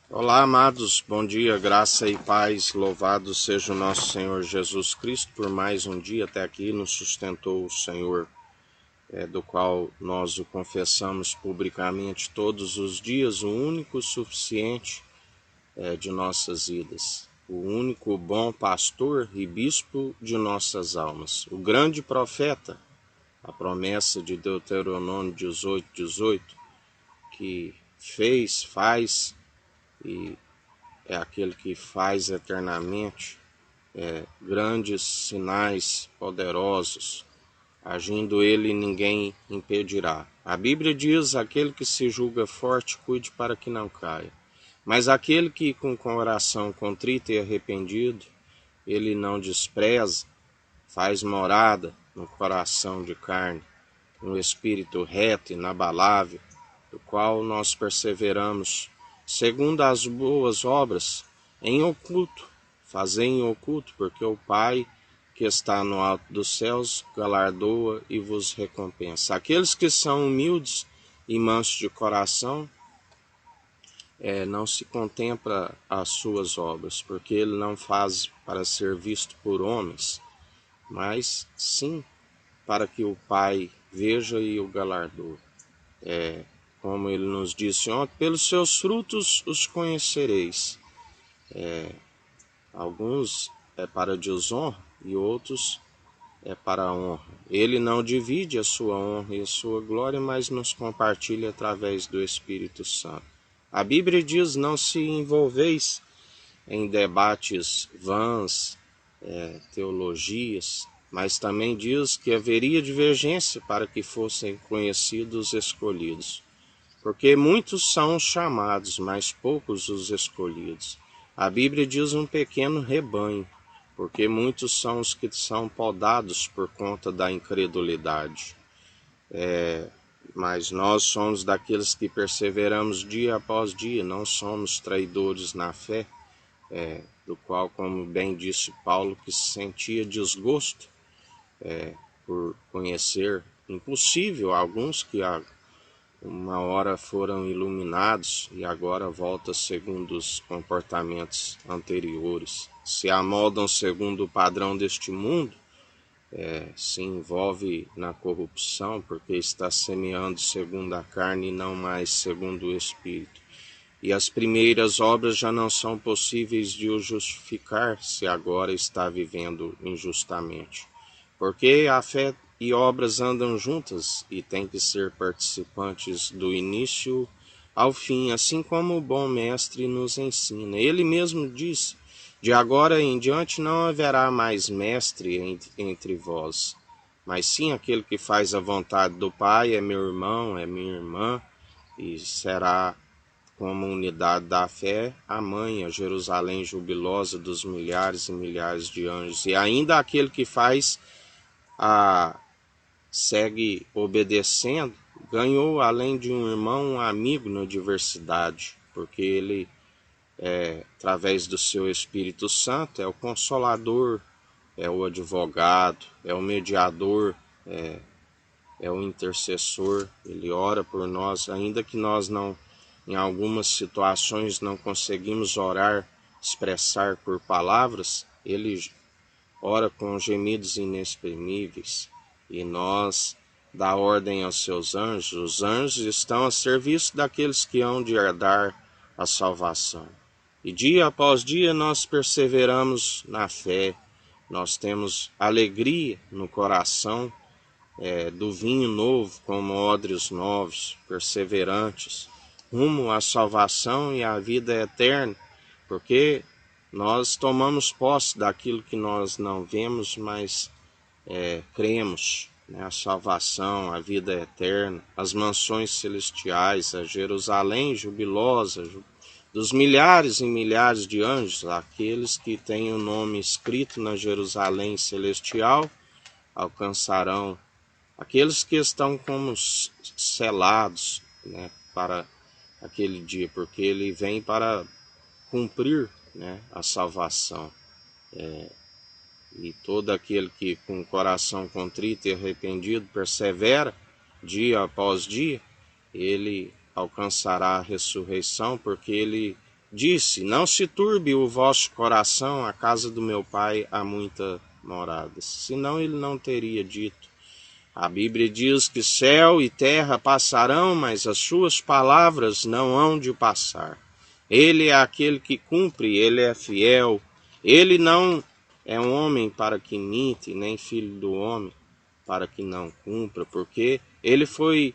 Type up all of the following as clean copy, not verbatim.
Olá, amados, bom dia, graça e paz, louvado seja o nosso Senhor Jesus Cristo por mais um dia até aqui, nos sustentou o Senhor, do qual nós o confessamos publicamente todos os dias, o único suficiente de nossas vidas, o único bom pastor e bispo de nossas almas, o grande profeta, a promessa de Deuteronômio 18:18, que fez, faz e é aquele que faz eternamente grandes sinais poderosos, agindo ele ninguém impedirá. A Bíblia diz: aquele que se julga forte, cuide para que não caia. Mas aquele que com coração contrito e arrependido, ele não despreza, faz morada no coração de carne, um espírito reto, inabalável, do qual nós perseveramos, segundo as boas obras, em oculto, fazei em oculto, porque o Pai que está no alto dos céus galardoa e vos recompensa. Aqueles que são humildes e mansos de coração, não se contempla as suas obras, porque ele não faz para ser visto por homens, mas sim para que o Pai veja e o galardoe. Como ele nos disse ontem, pelos seus frutos os conhecereis. Alguns é para desonra e outros é para a honra. Ele não divide a sua honra e a sua glória, mas nos compartilha através do Espírito Santo. A Bíblia diz: não se envolveis em debates vãs, teologias, mas também diz que haveria divergência para que fossem conhecidos os escolhidos. Porque muitos são os chamados, mas poucos os escolhidos. A Bíblia diz um pequeno rebanho, porque muitos são os que são podados por conta da incredulidade. Mas nós somos daqueles que perseveramos dia após dia, não somos traidores na fé, do qual, como bem disse Paulo, que se sentia desgosto por conhecer, impossível, alguns que uma hora foram iluminados e agora volta segundo os comportamentos anteriores. Se amoldam segundo o padrão deste mundo, se envolve na corrupção, porque está semeando segundo a carne e não mais segundo o Espírito. E as primeiras obras já não são possíveis de o justificar se agora está vivendo injustamente. Porque a fé e obras andam juntas e têm que ser participantes do início ao fim, assim como o bom mestre nos ensina. Ele mesmo disse: de agora em diante não haverá mais mestre entre vós, mas sim aquele que faz a vontade do Pai, é meu irmão, é minha irmã, e será como unidade da fé, a mãe, a Jerusalém jubilosa dos milhares e milhares de anjos, e ainda aquele que faz segue obedecendo, ganhou além de um irmão, um amigo na diversidade, porque ele, através do seu Espírito Santo, é o consolador, é o advogado, é o mediador, é o intercessor, ele ora por nós, ainda que nós não, em algumas situações, não conseguimos orar, expressar por palavras, ele ora com gemidos inexprimíveis, e nós dá ordem aos seus anjos. Os anjos estão a serviço daqueles que hão de herdar a salvação. E dia após dia nós perseveramos na fé, nós temos alegria no coração, do vinho novo como odres novos, perseverantes, rumo à salvação e à vida eterna, porque nós tomamos posse daquilo que nós não vemos, mas cremos, né? A salvação, a vida eterna, as mansões celestiais, a Jerusalém jubilosa, dos milhares e milhares de anjos, aqueles que têm o nome escrito na Jerusalém celestial, alcançarão. Aqueles que estão como selados, né, para aquele dia, porque ele vem para cumprir, né, a salvação. E todo aquele que com o coração contrito e arrependido persevera dia após dia, ele alcançará a ressurreição, porque ele disse: não se turbe o vosso coração, a casa do meu pai há muitas moradas. Senão ele não teria dito. A Bíblia diz que céu e terra passarão, mas as suas palavras não hão de passar. Ele é aquele que cumpre, ele é fiel. Ele não é um homem para que minte, nem filho do homem para que não cumpra, porque ele foi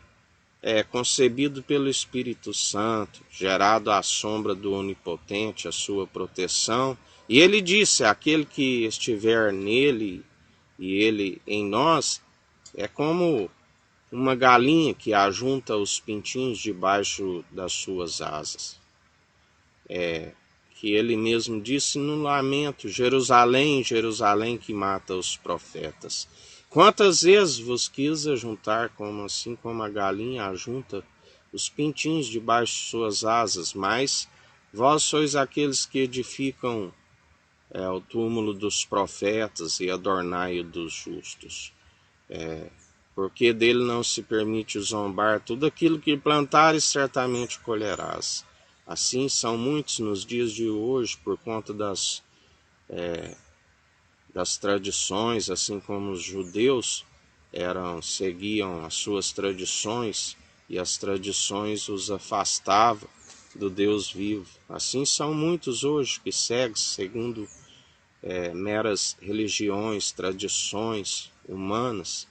concebido pelo Espírito Santo, gerado à sombra do Onipotente, a sua proteção. E ele disse: aquele que estiver nele e ele em nós, é como uma galinha que ajunta os pintinhos debaixo das suas asas. Que ele mesmo disse no lamento: Jerusalém, Jerusalém, que mata os profetas. Quantas vezes vos quis ajuntar, assim como a galinha ajunta os pintinhos debaixo de suas asas, mas vós sois aqueles que edificam o túmulo dos profetas e adornai-o dos justos. Porque dele não se permite zombar, tudo aquilo que plantares certamente colherás. Assim são muitos nos dias de hoje, por conta das tradições, assim como os judeus seguiam as suas tradições, e as tradições os afastavam do Deus vivo. Assim são muitos hoje que seguem segundo meras religiões, tradições humanas,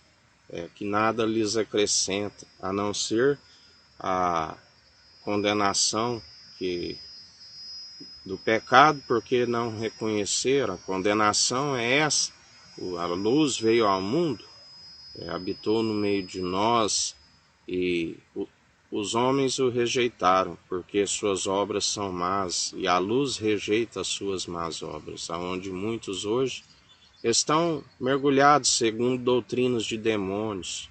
que nada lhes acrescenta, a não ser a condenação do pecado, porque não reconheceram. A condenação é essa: a luz veio ao mundo, habitou no meio de nós, e os homens o rejeitaram, porque suas obras são más, e a luz rejeita as suas más obras, aonde muitos hoje estão mergulhados segundo doutrinas de demônios,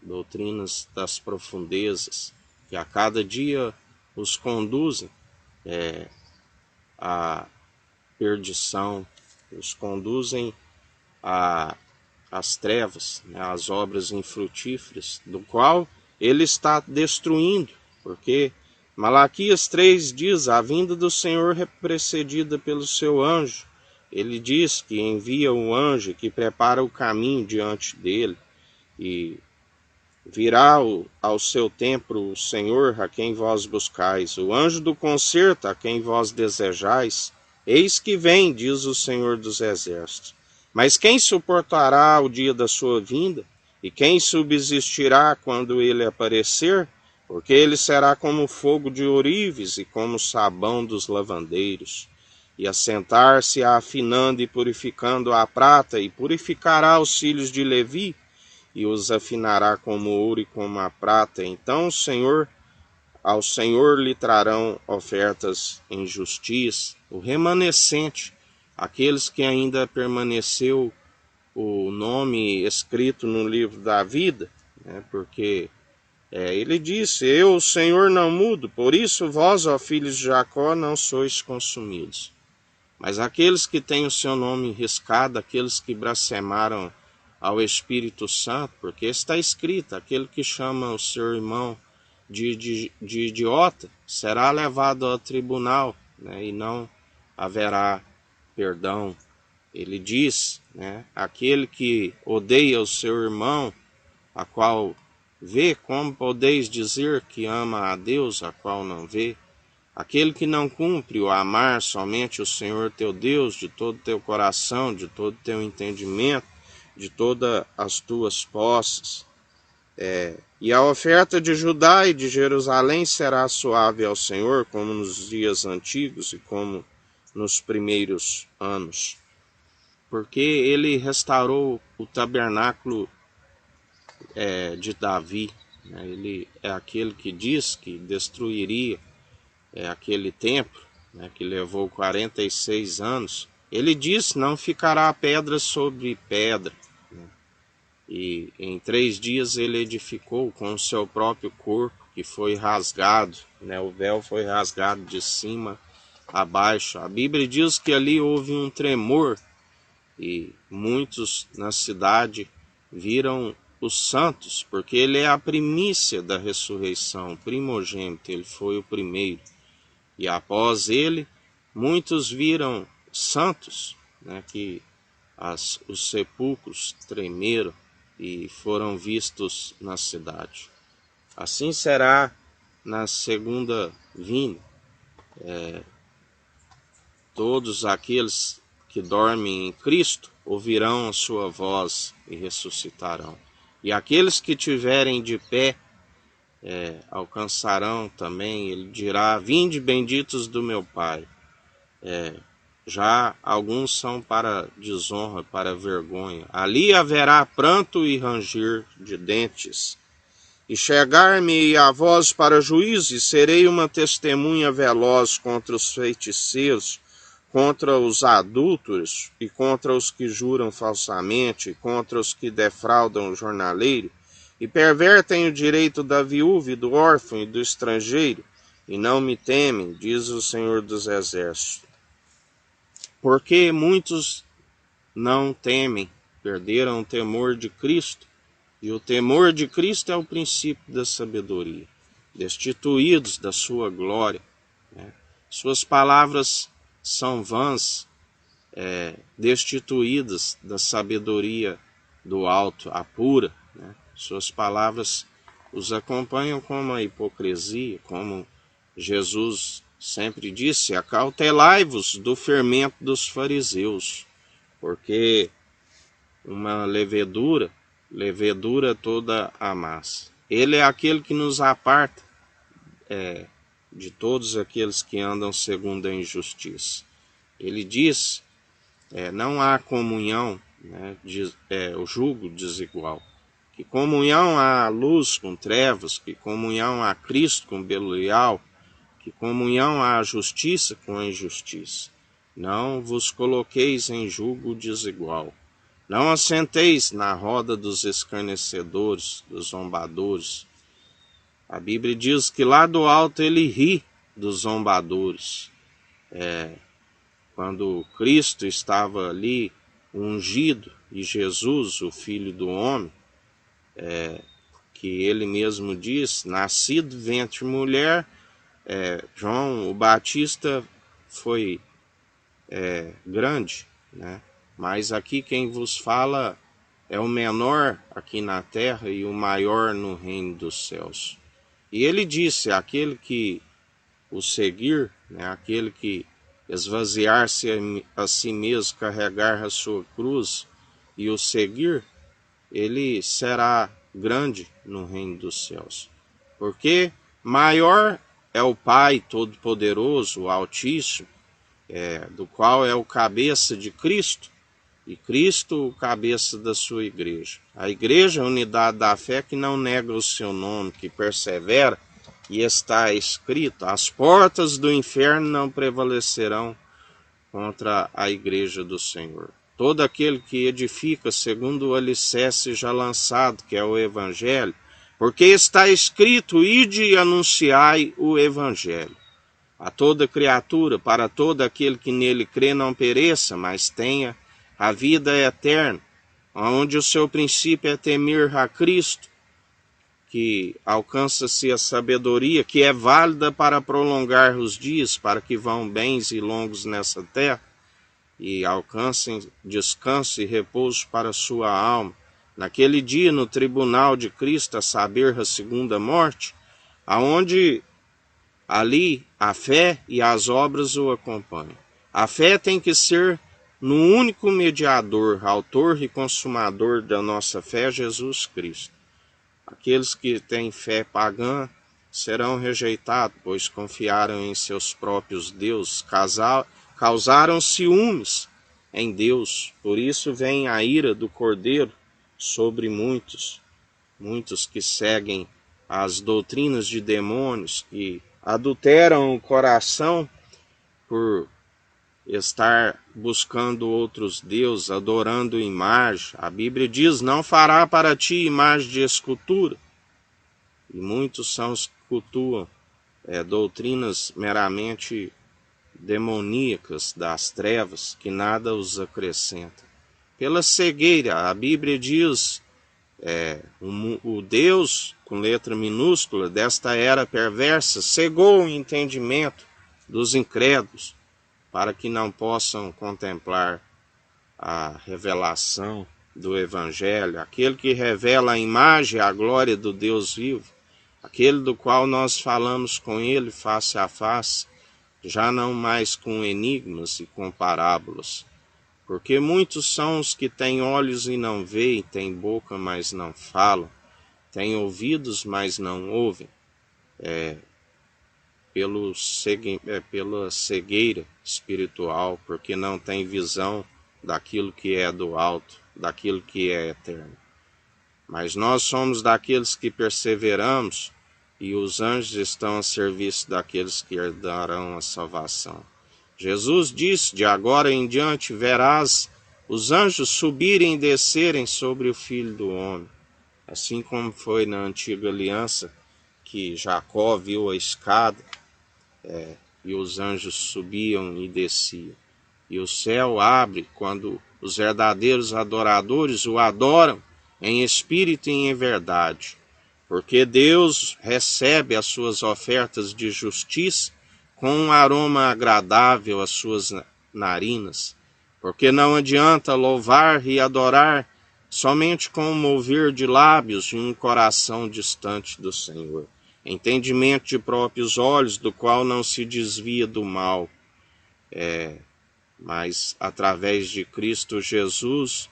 doutrinas das profundezas, que a cada dia os conduzem à perdição, os conduzem às trevas, às obras infrutíferas, do qual ele está destruindo, porque Malaquias 3 diz: a vinda do Senhor é precedida pelo seu anjo. Ele diz que envia o anjo que prepara o caminho diante dele, e virá ao seu templo o Senhor a quem vós buscais, o anjo do concerto a quem vós desejais. Eis que vem, diz o Senhor dos Exércitos. Mas quem suportará o dia da sua vinda? E quem subsistirá quando ele aparecer? Porque ele será como fogo de ourives e como sabão dos lavandeiros. E assentar-se afinando e purificando a prata, e purificará os filhos de Levi, e os afinará como ouro e como a prata. Então ao Senhor lhe trarão ofertas em justiça. O remanescente, aqueles que ainda permaneceu o nome escrito no livro da vida, porque ele disse: eu, o Senhor, não mudo, por isso vós, ó filhos de Jacó, não sois consumidos. Mas aqueles que têm o seu nome riscado, aqueles que blasfemaram ao Espírito Santo, porque está escrito: aquele que chama o seu irmão de idiota será levado ao tribunal, e não haverá perdão. Ele diz, aquele que odeia o seu irmão, a qual vê, como podeis dizer que ama a Deus, a qual não vê? Aquele que não cumpre o amar somente o Senhor teu Deus de todo teu coração, de todo teu entendimento, de todas as tuas posses. E a oferta de Judá e de Jerusalém será suave ao Senhor, como nos dias antigos e como nos primeiros anos. Porque ele restaurou o tabernáculo de Davi. Ele é aquele que diz que destruiria aquele templo, que levou 46 anos. Ele diz: não ficará pedra sobre pedra. E em 3 dias ele edificou com o seu próprio corpo, que foi rasgado, o véu foi rasgado de cima a baixo. A Bíblia diz que ali houve um tremor, e muitos na cidade viram os santos, porque ele é a primícia da ressurreição, o primogênito, ele foi o primeiro. E após ele, muitos viram santos, né, que os sepulcros tremeram e foram vistos na cidade. Assim será na segunda vinda. Todos aqueles que dormem em Cristo ouvirão a sua voz e ressuscitarão. E aqueles que tiverem de pé alcançarão também, ele dirá: vinde benditos do meu Pai. Já alguns são para desonra, para vergonha. Ali haverá pranto e ranger de dentes. E chegar-me a vós para juízo, e serei uma testemunha veloz contra os feiticeiros, contra os adúlteros, e contra os que juram falsamente, e contra os que defraudam o jornaleiro, e pervertem o direito da viúva e do órfão e do estrangeiro, e não me temem, diz o Senhor dos Exércitos. Porque muitos não temem, perderam o temor de Cristo, e o temor de Cristo é o princípio da sabedoria, destituídos da sua glória, né? Suas palavras são vãs, destituídas da sabedoria do alto, a pura, né? Suas palavras os acompanham como a hipocrisia, como Jesus sempre disse: acautelai-vos do fermento dos fariseus, porque uma levedura toda a massa. Ele é aquele que nos aparta de todos aqueles que andam segundo a injustiça. Ele diz: não há comunhão, né, o jugo desigual. Que comunhão há a luz com trevas, que comunhão há Cristo com Belial, que comunhão há a justiça com a injustiça. Não vos coloqueis em jugo desigual. Não assenteis na roda dos escarnecedores, dos zombadores. A Bíblia diz que lá do alto ele ri dos zombadores. Quando Cristo estava ali ungido, e Jesus, o Filho do Homem, que ele mesmo diz, nascido ventre mulher, João o Batista foi grande, né? Mas aqui quem vos fala é o menor aqui na terra e o maior no reino dos céus. E ele disse: aquele que o seguir, né, aquele que esvaziar-se a si mesmo, carregar a sua cruz e o seguir, ele será grande no reino dos céus. Porque maior é o Pai Todo-Poderoso, o Altíssimo, do qual é o cabeça de Cristo, e Cristo o cabeça da sua igreja. A igreja é a unidade da fé que não nega o seu nome, que persevera, e está escrito: as portas do inferno não prevalecerão contra a igreja do Senhor. Todo aquele que edifica segundo o alicerce já lançado, que é o Evangelho, porque está escrito: ide e anunciai o Evangelho a toda criatura, para todo aquele que nele crê não pereça, mas tenha a vida eterna, onde o seu princípio é temer a Cristo, que alcança-se a sabedoria, que é válida para prolongar os dias, para que vão bens e longos nessa terra, e alcancem descanso e repouso para a sua alma. Naquele dia, no tribunal de Cristo, a saber, a segunda morte, aonde ali a fé e as obras o acompanham. A fé tem que ser no único mediador, autor e consumador da nossa fé, Jesus Cristo. Aqueles que têm fé pagã serão rejeitados, pois confiaram em seus próprios deuses, causaram ciúmes em Deus. Por isso vem a ira do Cordeiro sobre muitos que seguem as doutrinas de demônios, que adulteram o coração por estar buscando outros deuses, adorando imagem. A Bíblia diz: não fará para ti imagem de escultura. E muitos são os que cultuam doutrinas meramente demoníacas das trevas, que nada os acrescenta. Pela cegueira, a Bíblia diz: o Deus, com letra minúscula, desta era perversa, cegou o entendimento dos incrédulos, para que não possam contemplar a revelação do Evangelho, aquele que revela a imagem e a glória do Deus vivo, aquele do qual nós falamos com ele face a face, já não mais com enigmas e com parábolas. Porque muitos são os que têm olhos e não veem, têm boca, mas não falam, têm ouvidos, mas não ouvem, pela cegueira espiritual, porque não têm visão daquilo que é do alto, daquilo que é eterno. Mas nós somos daqueles que perseveramos, e os anjos estão a serviço daqueles que herdarão a salvação. Jesus disse: de agora em diante verás os anjos subirem e descerem sobre o Filho do Homem. Assim como foi na antiga aliança, que Jacó viu a escada, e os anjos subiam e desciam. E o céu abre quando os verdadeiros adoradores o adoram em espírito e em verdade. Porque Deus recebe as suas ofertas de justiça com um aroma agradável às suas narinas. Porque não adianta louvar e adorar somente com um mover de lábios e um coração distante do Senhor. Entendimento de próprios olhos, do qual não se desvia do mal. Mas através de Cristo Jesus,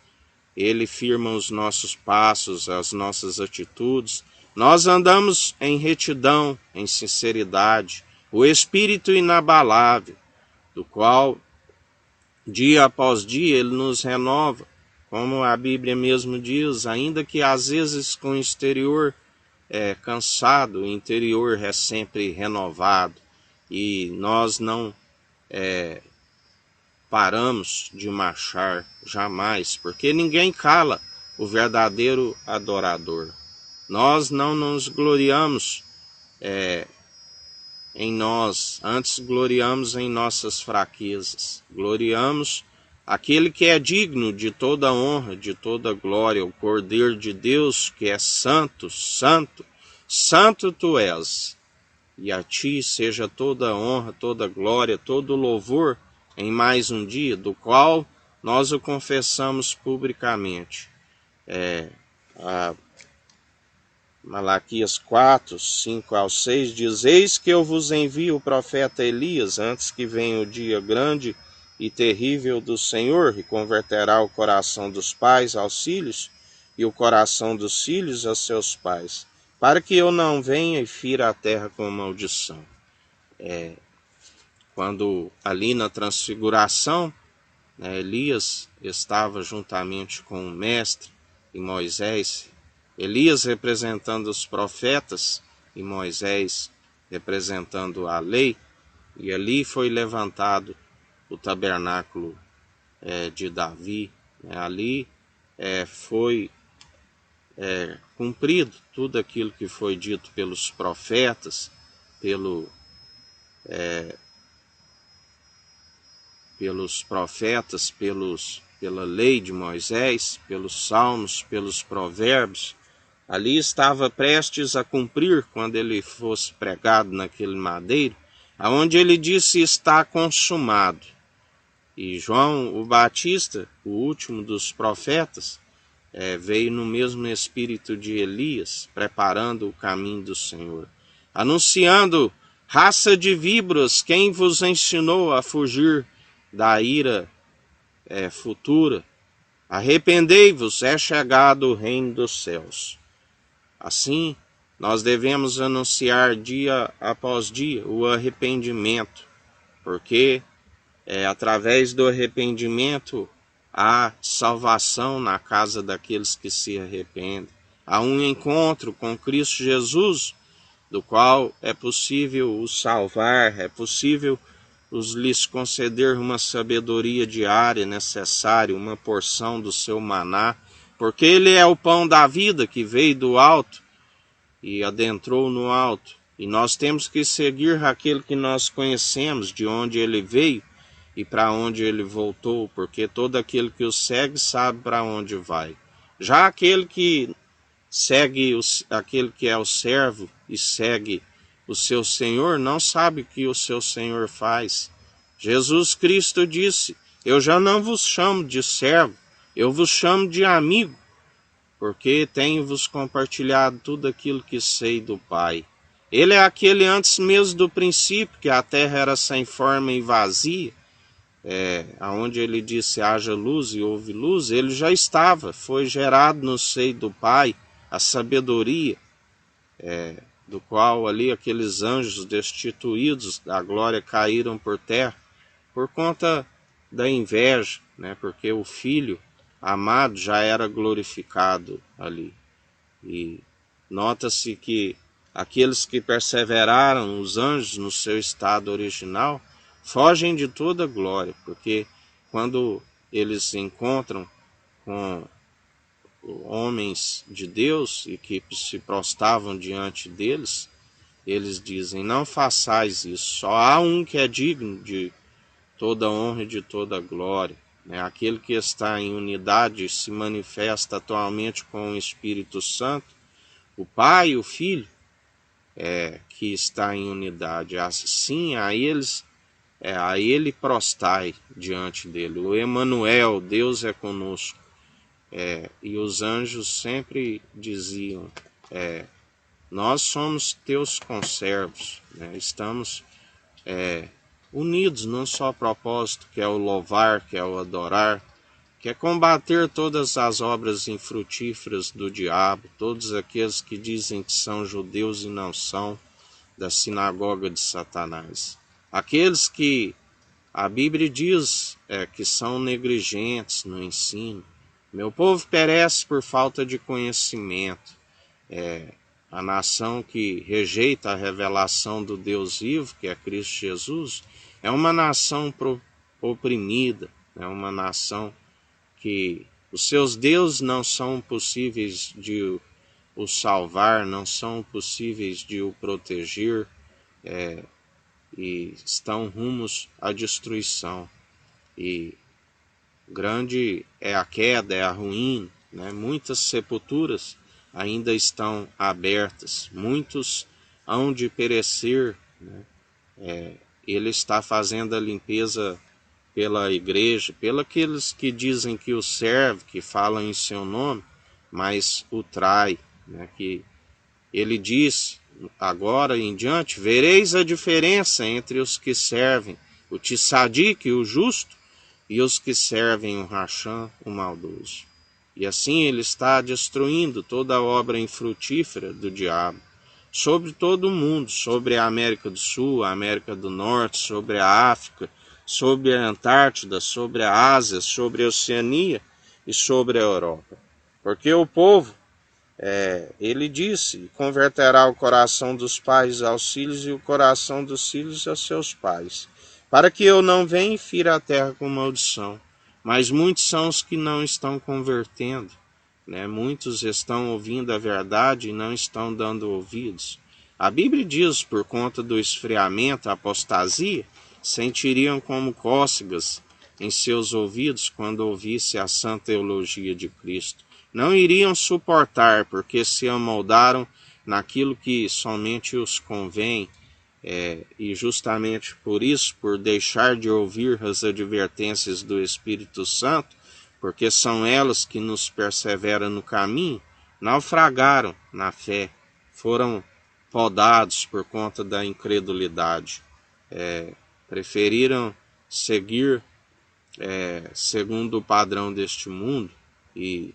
Ele firma os nossos passos, as nossas atitudes. Nós andamos em retidão, em sinceridade, o Espírito inabalável, do qual, dia após dia, Ele nos renova, como a Bíblia mesmo diz, ainda que às vezes com o exterior cansado, o interior é sempre renovado, e nós não paramos de marchar jamais, porque ninguém cala o verdadeiro adorador. Nós não nos gloriamos em nós, antes gloriamos em nossas fraquezas. Gloriamos aquele que é digno de toda honra, de toda glória, o Cordeiro de Deus, que é santo, santo, santo tu és. E a ti seja toda honra, toda glória, todo louvor em mais um dia, do qual nós o confessamos publicamente. Malaquias 4, 5 ao 6 diz: eis que eu vos envio o profeta Elias, antes que venha o dia grande e terrível do Senhor, e converterá o coração dos pais aos filhos, e o coração dos filhos a seus pais, para que eu não venha e fira a terra com maldição. Quando ali na transfiguração, Elias estava juntamente com o mestre e Moisés, Elias representando os profetas e Moisés representando a lei, e ali foi levantado o tabernáculo de Davi. Ali foi cumprido tudo aquilo que foi dito pelos profetas, pela lei de Moisés, pelos salmos, pelos provérbios. Ali estava prestes a cumprir quando ele fosse pregado naquele madeiro, aonde ele disse: está consumado. E João o Batista, o último dos profetas, veio no mesmo espírito de Elias, preparando o caminho do Senhor, anunciando: raça de víboras, quem vos ensinou a fugir da ira futura? Arrependei-vos, é chegado o reino dos céus. Assim, nós devemos anunciar dia após dia o arrependimento, porque através do arrependimento há salvação na casa daqueles que se arrependem. Há um encontro com Cristo Jesus, do qual é possível os salvar, é possível lhes conceder uma sabedoria diária necessária, uma porção do seu maná, porque Ele é o pão da vida que veio do alto e adentrou no alto. E nós temos que seguir aquele que nós conhecemos, de onde Ele veio e para onde Ele voltou, porque todo aquele que o segue sabe para onde vai. Já aquele que segue aquele que é o servo e segue o seu Senhor não sabe o que o seu Senhor faz. Jesus Cristo disse: eu já não vos chamo de servo, eu vos chamo de amigo, porque tenho-vos compartilhado tudo aquilo que sei do Pai. Ele é aquele antes mesmo do princípio, que a terra era sem forma e vazia, aonde ele disse haja luz e houve luz, ele já estava, foi gerado no seio do Pai, a sabedoria, do qual ali aqueles anjos destituídos da glória caíram por terra, por conta da inveja, né? Porque o Filho amado já era glorificado ali. E nota-se que aqueles que perseveraram, os anjos, no seu estado original, fogem de toda glória, porque quando eles se encontram com homens de Deus e que se prostravam diante deles, eles dizem: não façais isso, só há um que é digno de toda honra e de toda glória. Aquele que está em unidade se manifesta atualmente com o Espírito Santo, o Pai e o Filho, que está em unidade. Assim, a ele prostai diante dele. O Emanuel, Deus é conosco. E os anjos sempre diziam: nós somos teus conservos, estamos unidos num só propósito, que é o louvar, que é o adorar, que é combater todas as obras infrutíferas do diabo, todos aqueles que dizem que são judeus e não são, da sinagoga de Satanás. Aqueles que a Bíblia diz que são negligentes no ensino. Meu povo perece por falta de conhecimento. A nação que rejeita a revelação do Deus vivo, que é Cristo Jesus, é uma nação oprimida, é uma nação que os seus deuses não são possíveis de o salvar, não são possíveis de o proteger, e estão rumos à destruição. E grande é a queda, é a ruína, muitas sepulturas ainda estão abertas, muitos hão de perecer. Ele está fazendo a limpeza pela igreja, pelos aqueles que dizem que o serve, que falam em seu nome, mas o trai, que ele diz: agora em diante vereis a diferença entre os que servem o Tissadique, o justo, e os que servem o Racham, o maldoso. E assim ele está destruindo toda a obra infrutífera do diabo sobre todo o mundo, sobre a América do Sul, a América do Norte, sobre a África, sobre a Antártida, sobre a Ásia, sobre a Oceania e sobre a Europa. Porque o povo, ele disse: converterá o coração dos pais aos filhos e o coração dos filhos a seus pais, para que eu não venha e fira a terra com maldição. Mas muitos são os que não estão convertendo, muitos estão ouvindo a verdade e não estão dando ouvidos. A Bíblia diz: por conta do esfriamento, a apostasia, sentiriam como cócegas em seus ouvidos quando ouvisse a sã teologia de Cristo. Não iriam suportar, porque se amoldaram naquilo que somente os convém, e justamente por isso, por deixar de ouvir as advertências do Espírito Santo, porque são elas que nos perseveram no caminho, naufragaram na fé, foram podados por conta da incredulidade, preferiram seguir segundo o padrão deste mundo e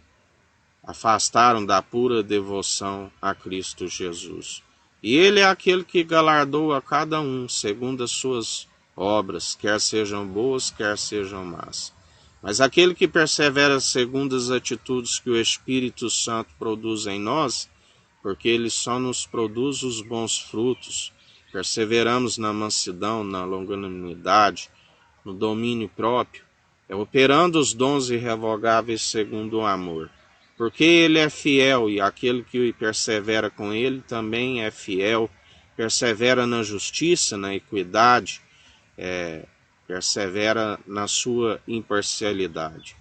afastaram da pura devoção a Cristo Jesus. E ele é aquele que galardoa a cada um segundo as suas obras, quer sejam boas, quer sejam más. Mas aquele que persevera segundo as atitudes que o Espírito Santo produz em nós, porque ele só nos produz os bons frutos, perseveramos na mansidão, na longanimidade, no domínio próprio, operando os dons irrevogáveis segundo o amor. Porque ele é fiel, e aquele que persevera com ele também é fiel, persevera na justiça, na equidade, persevera na sua imparcialidade,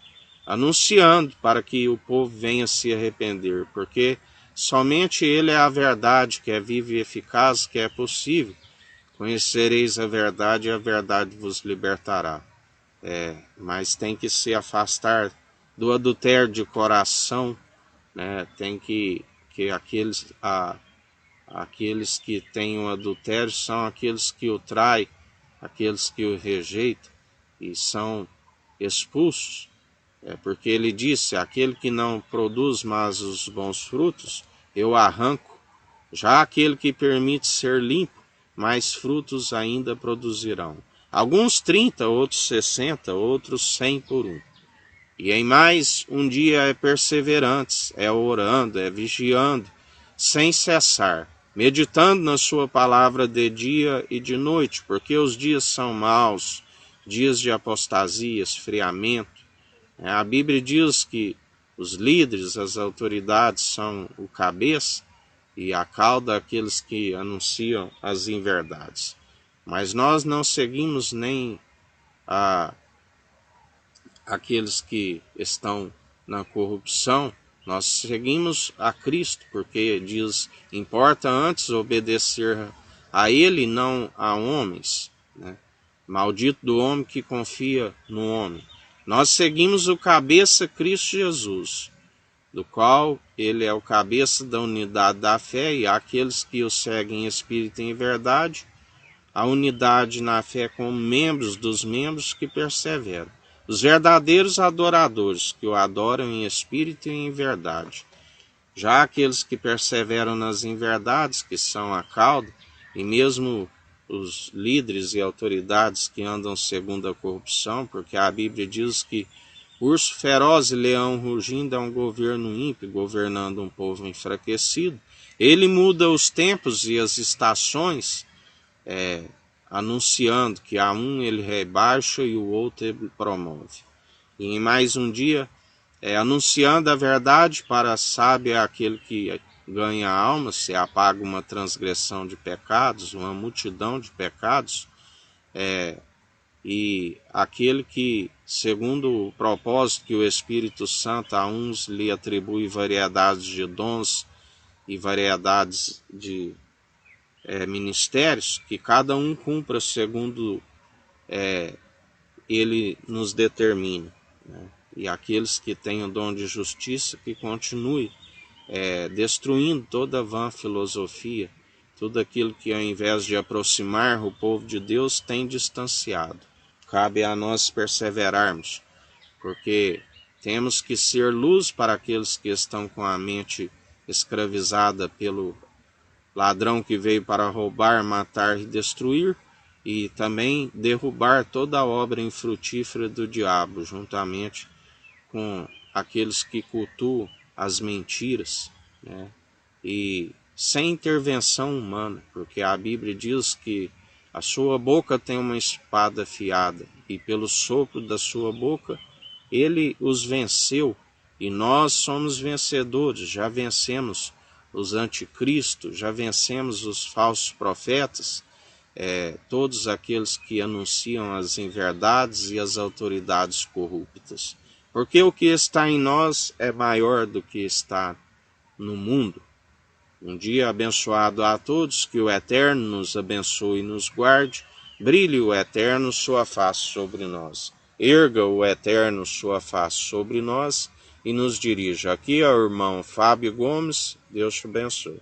anunciando para que o povo venha se arrepender, porque somente Ele é a verdade, que é viva e eficaz, que é possível. Conhecereis a verdade e a verdade vos libertará. Mas tem que se afastar do adultério de coração, né? Tem que aqueles que têm o adultério são aqueles que o traem, aqueles que o rejeitam e são expulsos. Porque ele disse: aquele que não produz mais os bons frutos, eu arranco. Já aquele que permite ser limpo, mais frutos ainda produzirão. Alguns 30, outros 60, outros 100 por um. E em mais um dia é perseverantes, é orando, é vigiando, sem cessar, meditando na sua palavra de dia e de noite, porque os dias são maus, dias de apostasia, esfriamento. A Bíblia diz que os líderes, as autoridades são o cabeça e a cauda aqueles que anunciam as inverdades. Mas nós não seguimos nem aqueles que estão na corrupção, nós seguimos a Cristo, porque diz, importa antes obedecer a Ele, não a homens, né? Maldito do homem que confia no homem. Nós seguimos o cabeça Cristo Jesus, do qual Ele é o cabeça da unidade da fé, e aqueles que o seguem em espírito e em verdade, a unidade na fé como membros dos membros que perseveram. Os verdadeiros adoradores, que o adoram em espírito e em verdade. Já aqueles que perseveram nas inverdades, que são a cauda, e mesmo os líderes e autoridades que andam segundo a corrupção, porque a Bíblia diz que urso feroz e leão rugindo é um governo ímpio, governando um povo enfraquecido. Ele muda os tempos e as estações, anunciando que a um ele rebaixa e o outro ele promove. E em mais um dia, anunciando a verdade para sábio aquele que ganha a alma, se apaga uma transgressão de pecados, uma multidão de pecados, e aquele que, segundo o propósito que o Espírito Santo a uns lhe atribui variedades de dons e variedades de ministérios, que cada um cumpra segundo ele nos determina, né? E aqueles que têm o dom de justiça, que continue destruindo toda vã filosofia, tudo aquilo que ao invés de aproximar o povo de Deus tem distanciado. Cabe a nós perseverarmos, porque temos que ser luz para aqueles que estão com a mente escravizada pelo ladrão que veio para roubar, matar e destruir, e também derrubar toda a obra infrutífera do diabo, juntamente com aqueles que cultuam as mentiras, né? E sem intervenção humana, porque a Bíblia diz que a sua boca tem uma espada afiada, e pelo sopro da sua boca ele os venceu, e nós somos vencedores, já vencemos os anticristos, já vencemos os falsos profetas, todos aqueles que anunciam as inverdades e as autoridades corruptas. Porque o que está em nós é maior do que está no mundo. Um dia abençoado a todos, que o Eterno nos abençoe e nos guarde, brilhe o Eterno sua face sobre nós, erga o Eterno sua face sobre nós e nos dirija. Aqui é o irmão Fábio Gomes, Deus te abençoe.